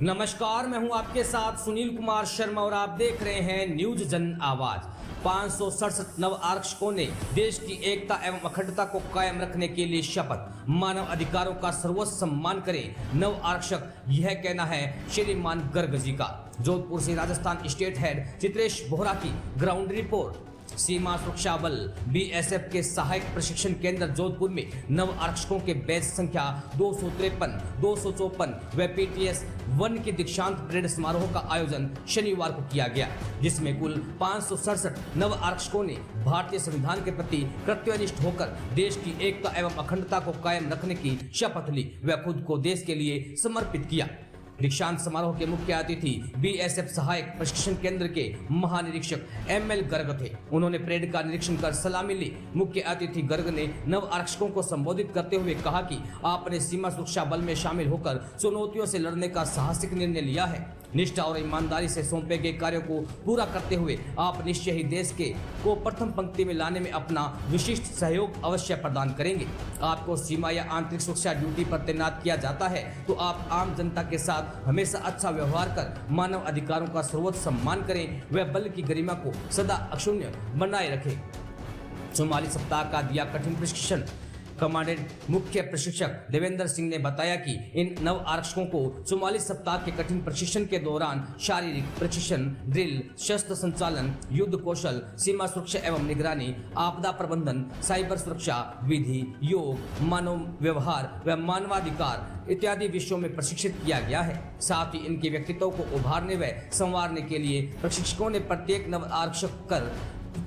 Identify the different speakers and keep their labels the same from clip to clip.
Speaker 1: नमस्कार, मैं हूं आपके साथ सुनील कुमार शर्मा और आप देख रहे हैं न्यूज जन आवाज। 567 नव आरक्षकों ने देश की एकता एवं अखंडता को कायम रखने के लिए शपथ। मानव अधिकारों का सर्वोच्च सम्मान करें नव आरक्षक, यह कहना है श्रीमान गर्ग जी का। जोधपुर से राजस्थान स्टेट हेड चित्रेश बोहरा की ग्राउंड रिपोर्ट। सीमा सुरक्षा बल बीएसएफ के सहायक प्रशिक्षण केंद्र जोधपुर में नव आरक्षकों के बैच संख्या 253, 254 व पीटीएस 1 के दीक्षांत परेड समारोह का आयोजन शनिवार को किया गया, जिसमें कुल 567 नव आरक्षकों ने भारतीय संविधान के प्रति कृतनिष्ठ होकर देश की एकता एवं अखंडता को कायम रखने की शपथ ली व खुद को देश के लिए समर्पित किया। दीक्षांत समारोह के मुख्य अतिथि बीएसएफ सहायक प्रशिक्षण केंद्र के महानिरीक्षक एमएल गर्ग थे। उन्होंने परेड का निरीक्षण कर सलामी ली। मुख्य अतिथि गर्ग ने नव आरक्षकों को संबोधित करते हुए कहा कि आपने सीमा सुरक्षा बल में शामिल होकर चुनौतियों से लड़ने का साहसिक निर्णय लिया है। निष्ठा और ईमानदारी से सौंपे गए कार्यों को पूरा करते हुए आप निश्चय ही देश को प्रथम पंक्ति में लाने में अपना विशिष्ट सहयोग अवश्य प्रदान करेंगे। आपको सीमा या आंतरिक सुरक्षा ड्यूटी पर तैनात किया जाता है तो आप आम जनता के साथ हमेशा अच्छा व्यवहार कर मानव अधिकारों का सर्वोच्च सम्मान करें व बल की गरिमा को सदा अक्षुण्य बनाए रखें। 44 सप्ताह का दिया कठिन प्रशिक्षण। कमांडेंट मुख्य प्रशिक्षक देवेंद्र सिंह ने बताया कि इन नव आरक्षकों को 44 सप्ताह के कठिन प्रशिक्षण के दौरान शारीरिक प्रशिक्षण, ड्रिल, शस्त्र संचालन, युद्ध कौशल, सीमा सुरक्षा एवं निगरानी, आपदा प्रबंधन, साइबर सुरक्षा, विधि, योग, मानव व्यवहार व मानवाधिकार इत्यादि विषयों में प्रशिक्षित किया गया है। साथ ही इनके व्यक्तित्व को उभारने व संवारने के लिए प्रशिक्षकों ने प्रत्येक नव आरक्षक कर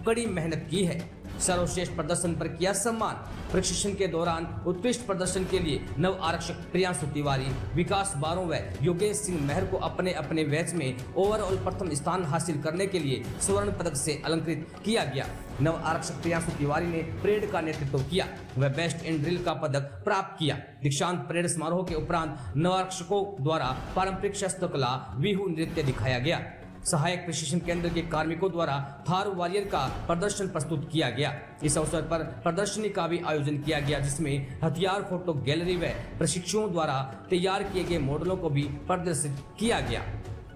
Speaker 1: कड़ी मेहनत की है। सर्वश्रेष्ठ प्रदर्शन पर किया सम्मान। प्रशिक्षण के दौरान उत्कृष्ट प्रदर्शन के लिए नव आरक्षक प्रियांशु तिवारी, विकास बारों व योगेश सिंह मेहर को अपने अपने बैच में ओवरऑल प्रथम स्थान हासिल करने के लिए स्वर्ण पदक से अलंकृत किया गया। नव आरक्षक प्रियांशु तिवारी ने परेड का नेतृत्व किया व बेस्ट इन ड्रिल का पदक प्राप्त किया। दीक्षांत परेड समारोह के उपरांत नव आरक्षकों द्वारा पारंपरिक शस्त्र कला बिहू नृत्य दिखाया गया। सहायक प्रशिक्षण केंद्र के कार्मिकों द्वारा थारू वॉरियर का प्रदर्शन प्रस्तुत किया गया। इस अवसर पर प्रदर्शनी का भी आयोजन किया गया, जिसमें हथियार फोटो गैलरी व प्रशिक्षुओं द्वारा तैयार किए गए मॉडलों को भी प्रदर्शित किया गया।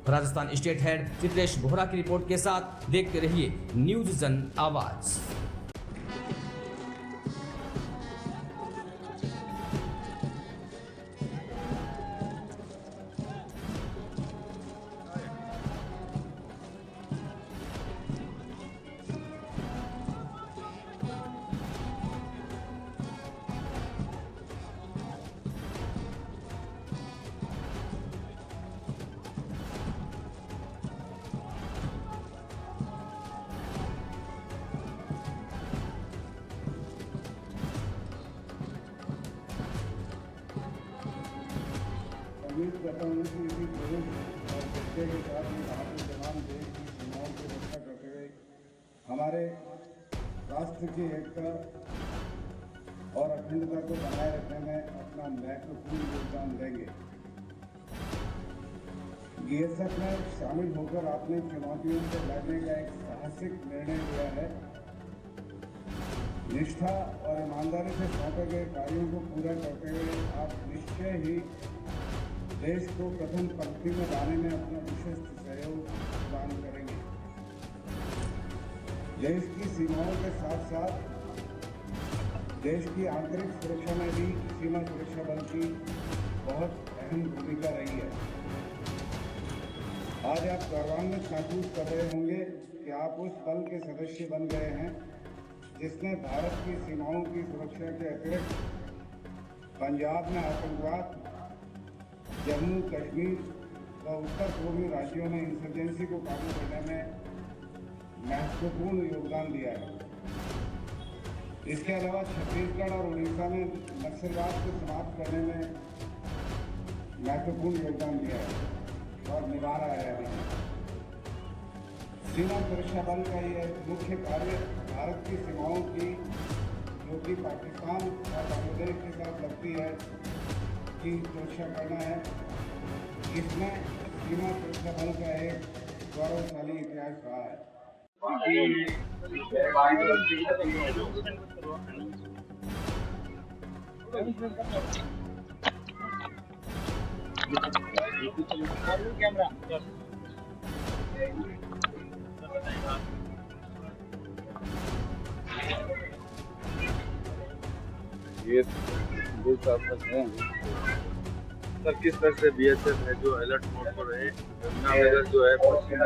Speaker 1: राजस्थान स्टेट हेड चित्रेश बोहरा की रिपोर्ट के साथ देखते रहिए न्यूज जन आवाज।
Speaker 2: उम्मीद करता हूँ कि इसी जुनून और जज्बे के साथ ही भारतीय जवान देश की सीमाओं की रक्षा करते हुए हमारे राष्ट्र की एकता और अखंडता को बनाए रखने में अपना महत्वपूर्ण योगदान देंगे। बीएसएफ में शामिल होकर आपने चुनौतियों से लड़ने का एक साहसिक निर्णय लिया है। निष्ठा और ईमानदारी से सौंपे गए कार्यों को पूरा करते हुए आप निश्चय ही देश को प्रथम पंक्ति में लाने में अपना विशिष्ट सहयोग प्रदान करेंगे। देश की सीमाओं के साथ साथ देश की आंतरिक सुरक्षा में भी सीमा सुरक्षा बल की बहुत अहम भूमिका रही है। आज आप गौरवान्वित महसूस कर रहे होंगे कि आप उस बल के सदस्य बन गए हैं जिसने भारत की सीमाओं की सुरक्षा के अतिरिक्त पंजाब में आतंकवाद, जम्मू कश्मीर व उत्तर पूर्वी राज्यों में इंसर्जेंसी को काबू करने में महत्वपूर्ण योगदान दिया है। इसके अलावा छत्तीसगढ़ और उड़ीसा में नक्सलवाद को समाप्त करने में महत्वपूर्ण योगदान दिया है और निभा रहा है अभी। सीमा सुरक्षा बल का यह मुख्य कार्य भारत की सीमाओं की, जो कि पाकिस्तान और बांग्लादेश के साथ लगती है, की सुरक्षा करना है। इसमें सीमा सुरक्षा बल का एक गौरवशाली इतिहास रहा है।
Speaker 3: ये दो साल तक हैं सर। किस तरह से बीएसएफ है जो अलर्ट मोड पर है, गंगानगर जो है पश्चिम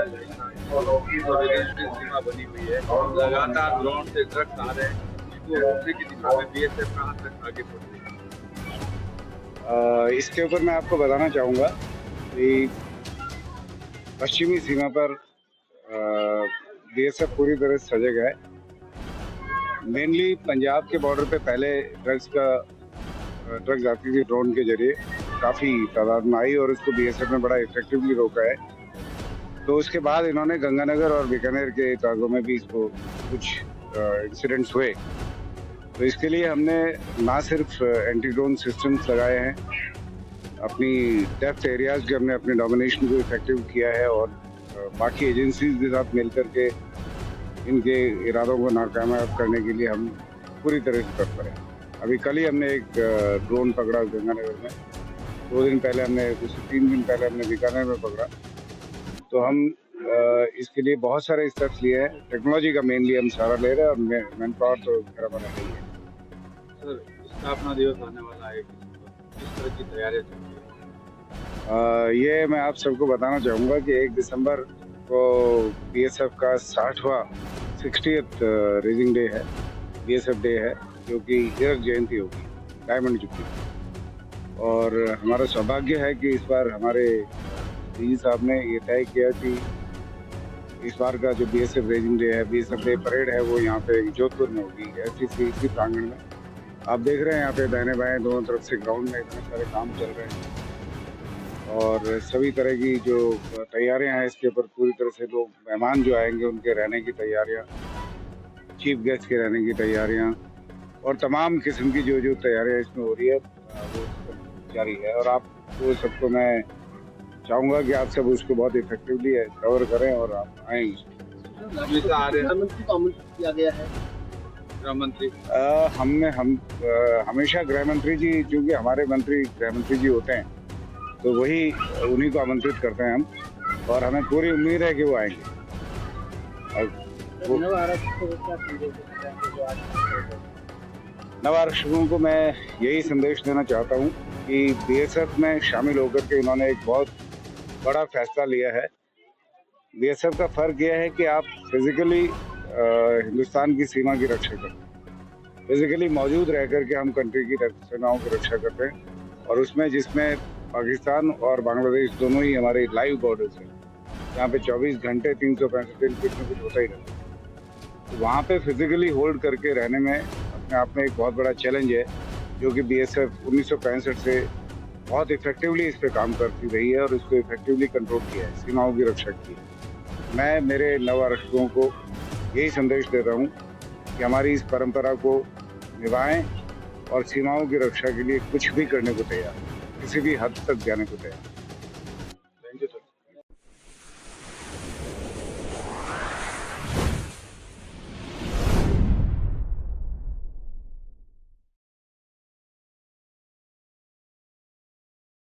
Speaker 3: सीमा बनी हुई है, लगातार ड्रोन से ड्रग्स आ रहे हैं, इसको रोकने की दिशा में बीएसएफ कहाँ तक आगे बढ़ रही है?
Speaker 2: इसके ऊपर मैं आपको बताना चाहूँगा कि पश्चिमी सीमा पर बीएसएफ पूरी तरह से सजग है। मेनली पंजाब के बॉर्डर पे पहले ड्रग्स आती थी ड्रोन के जरिए, काफ़ी तादाद में आई और उसको बीएसएफ ने बड़ा इफेक्टिवली रोका है। तो उसके बाद इन्होंने गंगानगर और बीकानेर के इलाकों में भी इसको कुछ इंसिडेंट्स हुए। तो इसके लिए हमने ना सिर्फ एंटी ड्रोन सिस्टम्स लगाए हैं, अपनी डेफ्ट एरियाज के हमने अपने डोमिनेशन को इफेक्टिव किया है और बाकी एजेंसीज के साथ मिल करके इनके इरादों को नाकामयाब करने के लिए हम पूरी तरह से तत्पर हैं। अभी कल ही हमने एक ड्रोन पकड़ा गंगानगर में, 2 दिन पहले हमने, उससे 3 दिन पहले हमने बीकानेर में पकड़ा। तो हम इसके लिए बहुत सारे स्टेप्स लिए हैं। टेक्नोलॉजी का मेनली हम सहारा ले रहे हैं और मैन पावर तो खरा बना रही है।
Speaker 3: सर, स्थापना दिवस आने वाला है, किस तरह की तैयारियां चल रही है?
Speaker 2: ये मैं आप सबको बताना चाहूँगा कि 1 दिसंबर को बीएसएफ का 60वां रेजिंग डे है, बीएसएफ डे है, जो कि हीरक जयंती होगी, डायमंड जुबली। और हमारा सौभाग्य है कि इस बार हमारे डीजी साहब ने ये तय किया कि इस बार का जो बीएसएफ रेजिंग डे है, बीएसएफ डे परेड है, वो यहाँ पे जोधपुर में होगी, एसटीसी इसी प्रांगण में। आप देख रहे हैं यहाँ पे दाहिने बाएं दोनों तरफ से ग्राउंड में इतने सारे काम चल रहे हैं और सभी तरह की जो तैयारियां हैं इसके ऊपर पूरी तरह से। लोग मेहमान जो आएंगे उनके रहने की तैयारियां, चीफ गेस्ट के रहने की तैयारियां और तमाम किस्म की जो तैयारियां इसमें हो रही है वो जारी है। और आपको सबको मैं चाहूँगा कि आप सब उसको बहुत इफेक्टिवली कवर करें और आप आएँ।
Speaker 3: हमेशा आ रहे हैं
Speaker 4: प्रधानमंत्री को आमंत्रित किया गया है।
Speaker 3: गृह मंत्री
Speaker 2: हमेशा गृह मंत्री जी, चूँकि हमारे मंत्री गृह मंत्री जी होते हैं तो वही उन्हीं को आमंत्रित करते हैं हम, और हमें पूरी उम्मीद है कि वो आएंगे। नव आरक्षकों को मैं यही संदेश देना चाहता हूँ कि बीएसएफ में शामिल होकर के इन्होंने एक बहुत बड़ा फैसला लिया है। बीएसएफ का फर्क यह है कि आप फिजिकली हिंदुस्तान की सीमा की रक्षा करते हैं, फिजिकली मौजूद रह करके हम कंट्री की सीमाओं की रक्षा करते हैं, और उसमें जिसमें पाकिस्तान और बांग्लादेश दोनों ही हमारे लाइव बॉर्डर्स हैं, यहाँ पे 24 घंटे 365 दिन कुछ न कुछ होता ही रहता है। तो वहाँ पे फिजिकली होल्ड करके रहने में अपने आप में एक बहुत बड़ा चैलेंज है, जो कि बीएसएफ 1965 से बहुत इफेक्टिवली इस पर काम करती रही है और इसको इफेक्टिवली कंट्रोल किया है, सीमाओं की रक्षा की है। मैं मेरे नव आरक्षकों को यही संदेश दे रहा हूँ कि हमारी इस परंपरा को निभाएं और सीमाओं की रक्षा के लिए कुछ भी करने को तैयार, किसी भी हद तक जाने को तैयार।